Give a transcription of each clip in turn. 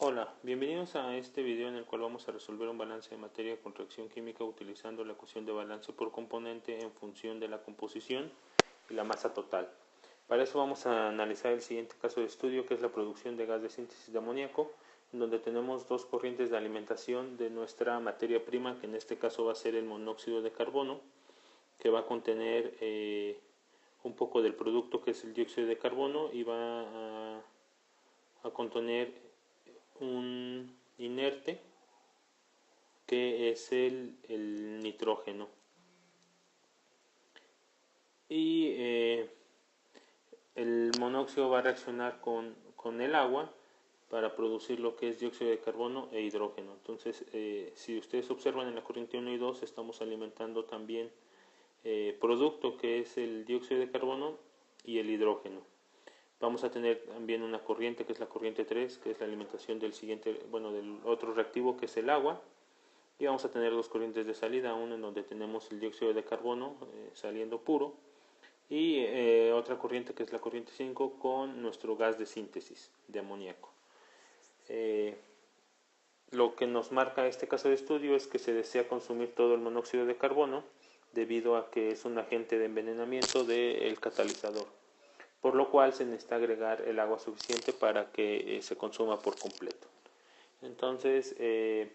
Hola, bienvenidos a este video en el cual vamos a resolver un balance de materia con reacción química utilizando la ecuación de balance por componente en función de la composición y la masa total. Para eso vamos a analizar el siguiente caso de estudio, que es la producción de gas de síntesis de amoníaco, en donde tenemos dos corrientes de alimentación de nuestra materia prima, que en este caso va a ser el monóxido de carbono, que va a contener un poco del producto que es el dióxido de carbono y va a contener un inerte que es el nitrógeno, y el monóxido va a reaccionar con el agua para producir lo que es dióxido de carbono e hidrógeno. Entonces, si ustedes observan en la corriente 1 y 2 estamos alimentando también producto que es el dióxido de carbono y el hidrógeno. Vamos a tener también una corriente que es la corriente 3, que es la alimentación del del otro reactivo, que es el agua. Y vamos a tener dos corrientes de salida, una en donde tenemos el dióxido de carbono saliendo puro, y otra corriente que es la corriente 5 con nuestro gas de síntesis de amoníaco. Lo que nos marca este caso de estudio es que se desea consumir todo el monóxido de carbono debido a que es un agente de envenenamiento del catalizador, por lo cual se necesita agregar el agua suficiente para que se consuma por completo. Entonces,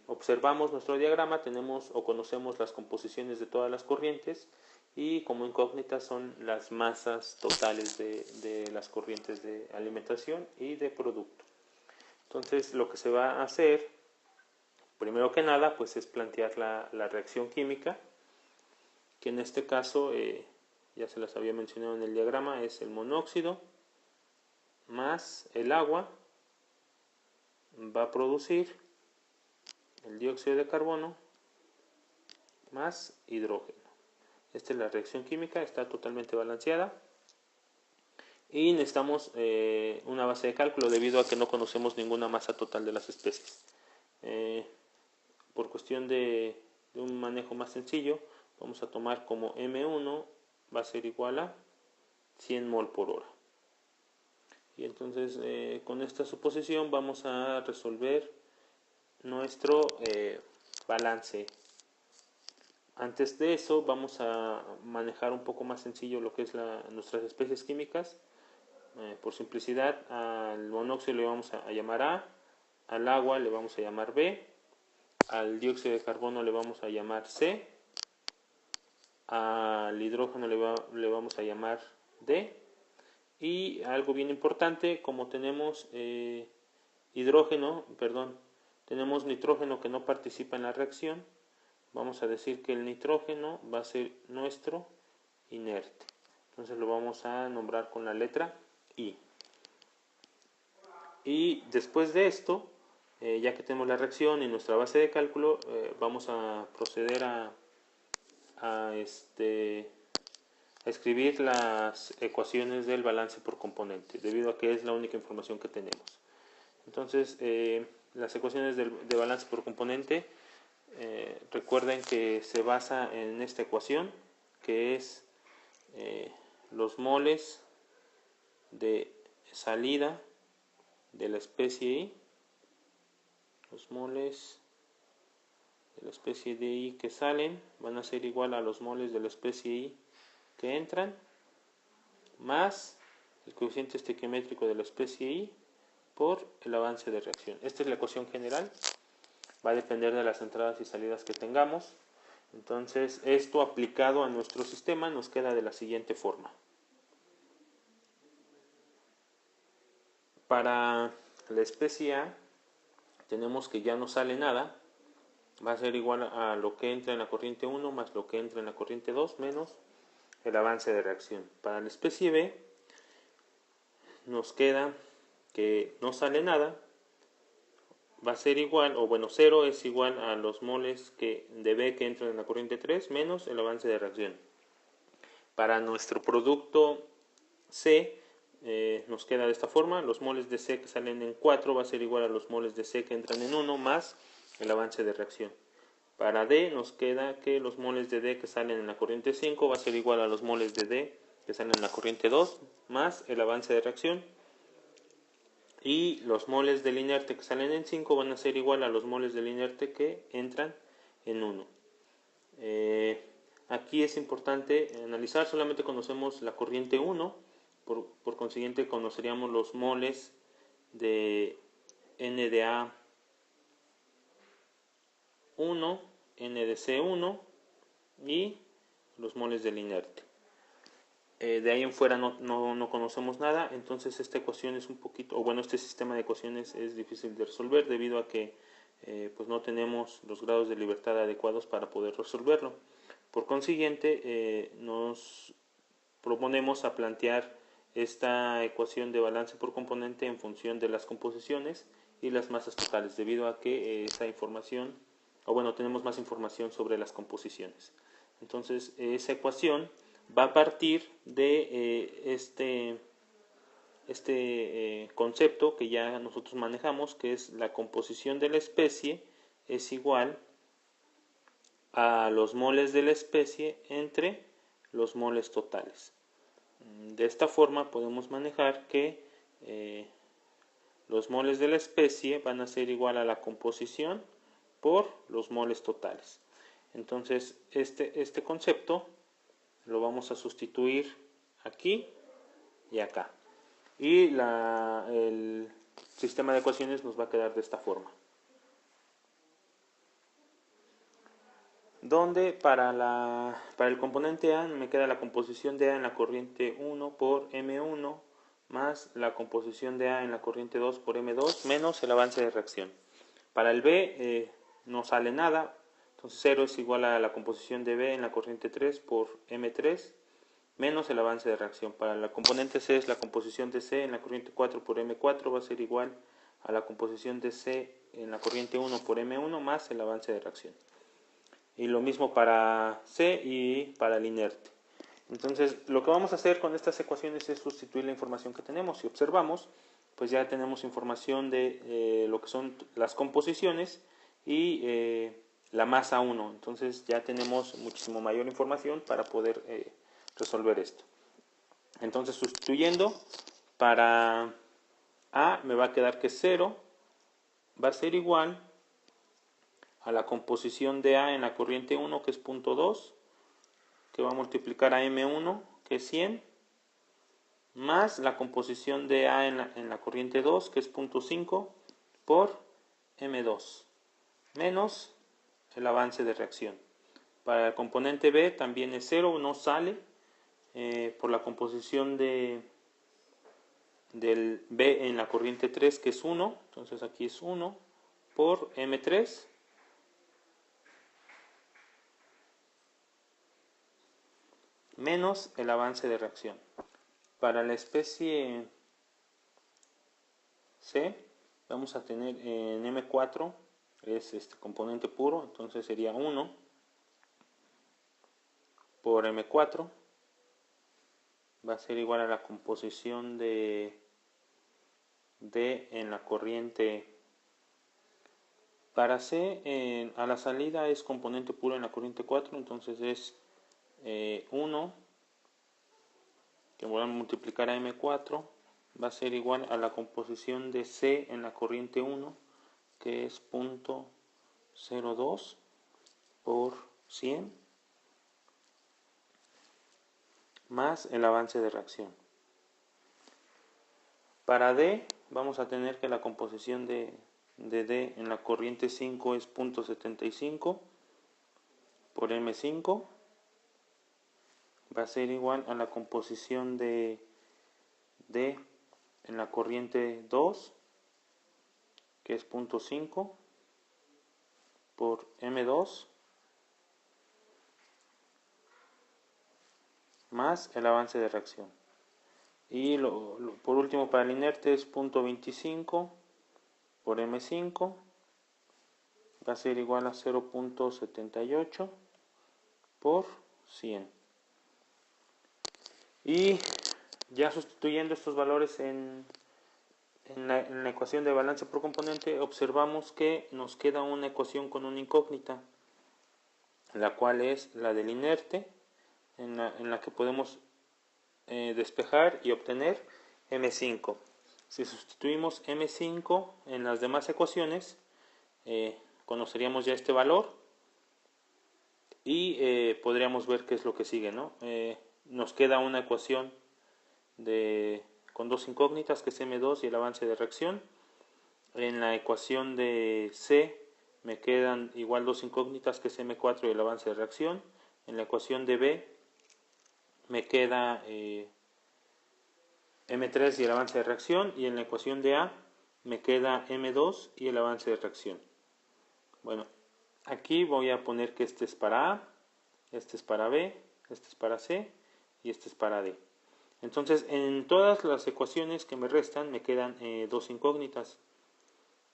observamos nuestro diagrama, tenemos o conocemos las composiciones de todas las corrientes, y como incógnitas son las masas totales de las corrientes de alimentación y de producto. Entonces, lo que se va a hacer, primero que nada, pues es plantear la reacción química, que en este caso, ya se las había mencionado en el diagrama, es el monóxido más el agua va a producir el dióxido de carbono más hidrógeno. Esta es la reacción química, está totalmente balanceada, y necesitamos una base de cálculo debido a que no conocemos ninguna masa total de las especies. Por cuestión de un manejo más sencillo, vamos a tomar como M1 va a ser igual a 100 mol por hora. Y entonces con esta suposición vamos a resolver nuestro balance. Antes de eso vamos a manejar un poco más sencillo lo que es nuestras especies químicas. Por simplicidad, al monóxido le vamos a llamar A, al agua le vamos a llamar B, al dióxido de carbono le vamos a llamar C, al hidrógeno le vamos a llamar D, y algo bien importante, como tenemos tenemos nitrógeno que no participa en la reacción, vamos a decir que el nitrógeno va a ser nuestro inerte. Entonces lo vamos a nombrar con la letra I. Y después de esto, ya que tenemos la reacción y nuestra base de cálculo, vamos a proceder a escribir las ecuaciones del balance por componente, debido a que es la única información que tenemos. Entonces, las ecuaciones de balance por componente, recuerden que se basa en esta ecuación, que es los moles de salida de la especie I, los moles de la especie de I que salen van a ser igual a los moles de la especie I que entran, más el coeficiente estequiométrico de la especie I por el avance de reacción. Esta es la ecuación general, va a depender de las entradas y salidas que tengamos. Entonces, esto aplicado a nuestro sistema nos queda de la siguiente forma. Para la especie A, tenemos que ya no sale nada, va a ser igual a lo que entra en la corriente 1 más lo que entra en la corriente 2 menos el avance de reacción. Para la especie B, nos queda que no sale nada, va a ser igual, o bueno, 0 es igual a los moles de B que entran en la corriente 3 menos el avance de reacción. Para nuestro producto C, nos queda de esta forma, los moles de C que salen en 4 va a ser igual a los moles de C que entran en 1 más el avance de reacción. Para D nos queda que los moles de D que salen en la corriente 5 va a ser igual a los moles de D que salen en la corriente 2 más el avance de reacción. y los moles del inerte que salen en 5 van a ser igual a los moles del inerte que entran en 1. Aquí es importante analizar, solamente conocemos la corriente 1, por consiguiente conoceríamos los moles de NDA1, NDC1 y los moles del inerte. De ahí en fuera no conocemos nada, entonces esta ecuación es un poquito, o bueno, este sistema de ecuaciones es difícil de resolver debido a que pues no tenemos los grados de libertad adecuados para poder resolverlo. Por consiguiente, nos proponemos a plantear esta ecuación de balance por componente en función de las composiciones y las masas totales, debido a que esa información, o bueno, tenemos más información sobre las composiciones. Entonces, esa ecuación va a partir de este concepto que ya nosotros manejamos, que es la composición de la especie es igual a los moles de la especie entre los moles totales. De esta forma podemos manejar que los moles de la especie van a ser igual a la composición por los moles totales. Entonces este concepto lo vamos a sustituir aquí y acá. Y el sistema de ecuaciones nos va a quedar de esta forma. Donde para el componente A me queda la composición de A en la corriente 1 por M1 más la composición de A en la corriente 2 por M2 menos el avance de reacción. Para el B no sale nada, entonces 0 es igual a la composición de B en la corriente 3 por M3 menos el avance de reacción. Para la componente C es la composición de C en la corriente 4 por M4 va a ser igual a la composición de C en la corriente 1 por M1 más el avance de reacción. Y lo mismo para C y para el inerte. Entonces, lo que vamos a hacer con estas ecuaciones es sustituir la información que tenemos. Si observamos, pues ya tenemos información de lo que son las composiciones y la masa 1. Entonces, ya tenemos muchísimo mayor información para poder resolver esto. Entonces, sustituyendo, para A me va a quedar que 0 va a ser igual a la composición de A en la corriente 1, que es 0.2, que va a multiplicar a M1, que es 100, más la composición de A en la corriente 2, que es 0.5, por M2, menos el avance de reacción. Para el componente B también es 0, no sale, por la composición del B en la corriente 3, que es 1, entonces aquí es 1, por M3, menos el avance de reacción. Para la especie C vamos a tener en M4, es este componente puro, entonces sería 1 por M4, va a ser igual a la composición de D en la corriente. Para C, a la salida es componente puro en la corriente 4, entonces es 1 que voy a multiplicar a M4 va a ser igual a la composición de C en la corriente 1, que es 0.02 por 100 más el avance de reacción. Para D vamos a tener que la composición de D en la corriente 5 es 0.75 por M5, va a ser igual a la composición de D en la corriente 2, que es 0.5 por M2, más el avance de reacción. Y por último, para el inerte es 0.25 por M5, va a ser igual a 0.78 por 100. Y ya sustituyendo estos valores en la ecuación de balance por componente, observamos que nos queda una ecuación con una incógnita, la cual es la del inerte, en la que podemos despejar y obtener M5. Si sustituimos M5 en las demás ecuaciones, conoceríamos ya este valor y podríamos ver qué es lo que sigue, ¿no? Nos queda una ecuación con dos incógnitas, que es M2 y el avance de reacción. En la ecuación de C me quedan igual dos incógnitas, que es M4 y el avance de reacción. En la ecuación de B me queda M3 y el avance de reacción, y en la ecuación de A me queda M2 y el avance de reacción. Bueno, aquí voy a poner que este es para A, este es para B, este es para C y este es para D. Entonces, en todas las ecuaciones que me restan me quedan dos incógnitas.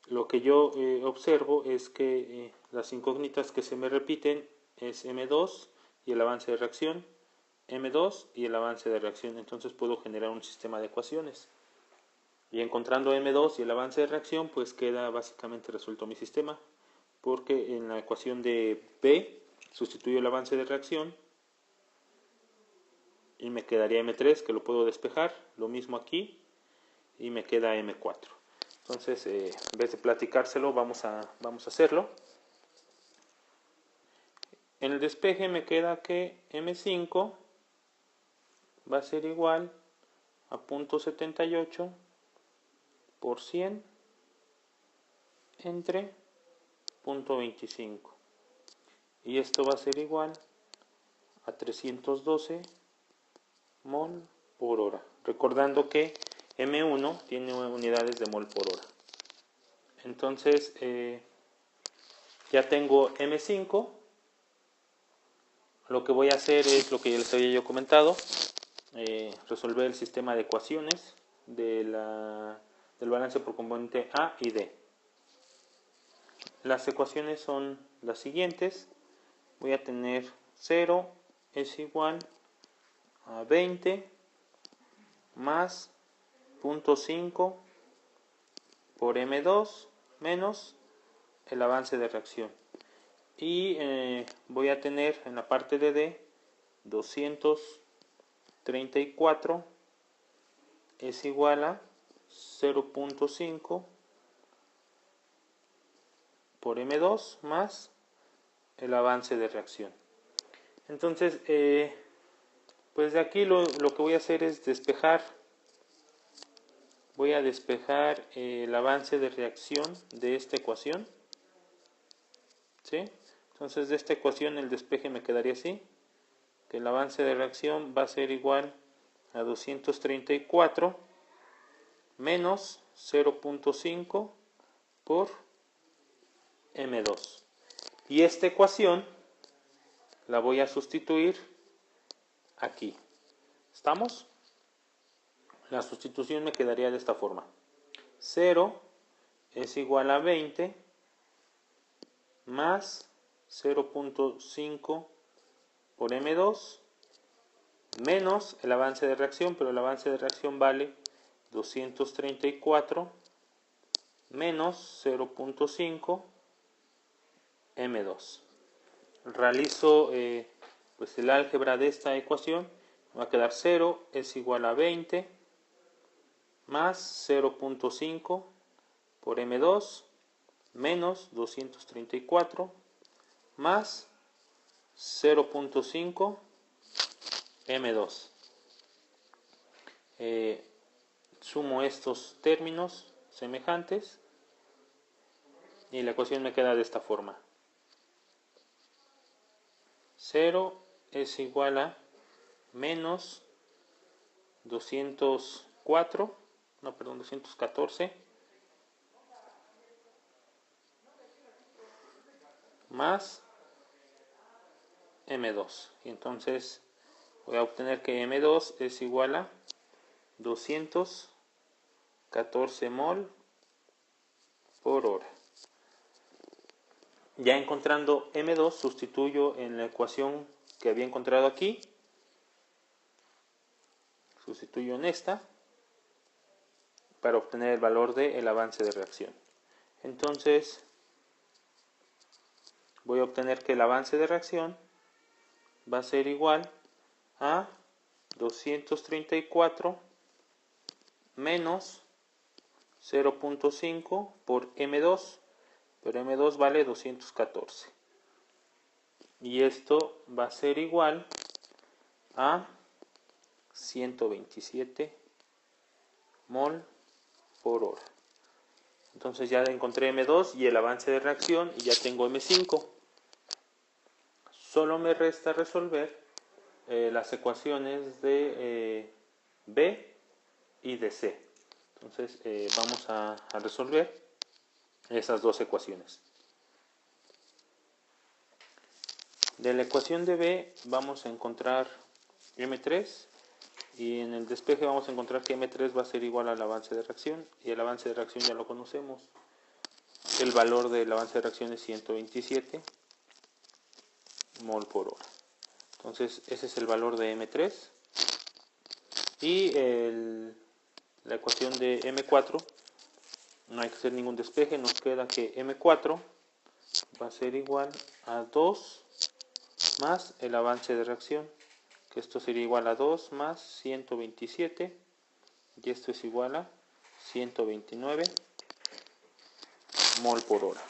Lo que yo observo es que las incógnitas que se me repiten es M2 y el avance de reacción, M2 y el avance de reacción. Entonces puedo generar un sistema de ecuaciones. Y encontrando M2 y el avance de reacción, pues queda básicamente resuelto mi sistema. Porque en la ecuación de B sustituyo el avance de reacción y me quedaría M3, que lo puedo despejar. Lo mismo aquí y me queda M4. Entonces, en vez de platicárselo, vamos a hacerlo. En el despeje me queda que M5 va a ser igual a 0.78 por 100 entre 0.25. Y esto va a ser igual a 312 mol por hora. Recordando que M1 tiene unidades de mol por hora. Entonces, ya tengo M5. Lo que voy a hacer es lo que ya les había yo comentado, resolver el sistema de ecuaciones del balance por componente A y D. Las ecuaciones son las siguientes. Voy a tener 0 es igual a 20 más 0.5 por M2 menos el avance de reacción. Y voy a tener en la parte de D 234 es igual a 0.5 por M2 más el avance de reacción. Entonces, pues de aquí lo que voy a hacer es despejar. Voy a despejar el avance de reacción de esta ecuación. ¿Sí? Entonces, de esta ecuación el despeje me quedaría así, que el avance de reacción va a ser igual a 234 menos 0.5 por M2. Y esta ecuación la voy a sustituir aquí. ¿Estamos? La sustitución me quedaría de esta forma. 0 es igual a 20 más 0.5 por M2 menos el avance de reacción, pero el avance de reacción vale 234 menos 0.5 M2. Realizo pues el álgebra de esta ecuación. Me va a quedar 0 es igual a 20 más 0.5 por M2 menos 234 más 0.5 M2. Sumo estos términos semejantes y la ecuación me queda de esta forma. 0 es igual a menos 214 más M2. Y entonces voy a obtener que M2 es igual a 214 mol por hora. Ya encontrando M2, sustituyo en la ecuación que había encontrado aquí. Sustituyo en esta para obtener el valor del avance de reacción. Entonces, voy a obtener que el avance de reacción va a ser igual a 234 menos 0.5 por M2, pero M2 vale 214. Y esto va a ser igual a 127 mol por hora. Entonces ya encontré M2 y el avance de reacción y ya tengo M5. Solo me resta resolver las ecuaciones de B y de C. Entonces vamos a resolver esas dos ecuaciones. De la ecuación de B vamos a encontrar M3 y en el despeje vamos a encontrar que M3 va a ser igual al avance de reacción y el avance de reacción ya lo conocemos. El valor del avance de reacción es 127 mol por hora. Entonces ese es el valor de M3 y la ecuación de M4 no hay que hacer ningún despeje, nos queda que M4 va a ser igual a 2 más el avance de reacción, que esto sería igual a 2 más 127 y esto es igual a 129 mol por hora.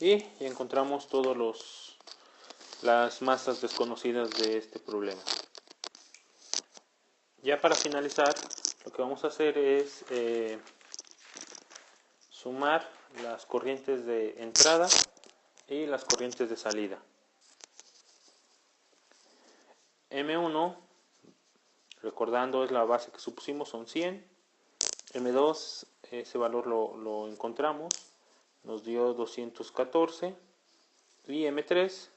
Y encontramos todas las masas desconocidas de este problema. Ya para finalizar, lo que vamos a hacer es sumar las corrientes de entrada y las corrientes de salida. M1, recordando, es la base que supusimos, son 100. M2, ese valor lo encontramos, nos dio 214. Y M3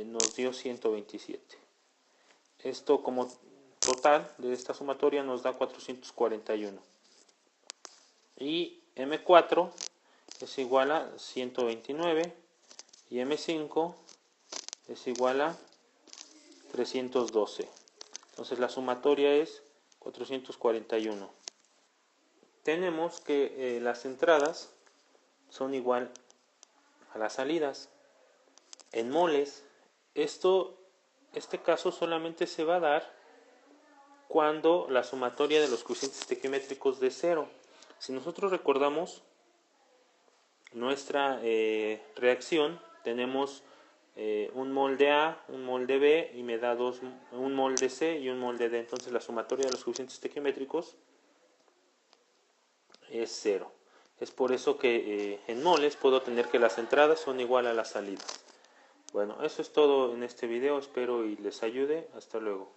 nos dio 127. Esto como total de esta sumatoria nos da 441. Y M4 es igual a 129 y M5 es igual a 312. Entonces la sumatoria es 441. Tenemos que las entradas son igual a las salidas en moles. Este caso solamente se va a dar cuando la sumatoria de los coeficientes estequiométricos de 0. Si nosotros recordamos nuestra reacción, tenemos un mol de A, un mol de B y me da un mol de C y un mol de D. Entonces la sumatoria de los coeficientes estequiométricos es 0. Es por eso que en moles puedo tener que las entradas son igual a las salidas. Bueno, eso es todo en este video, espero y les ayude. Hasta luego.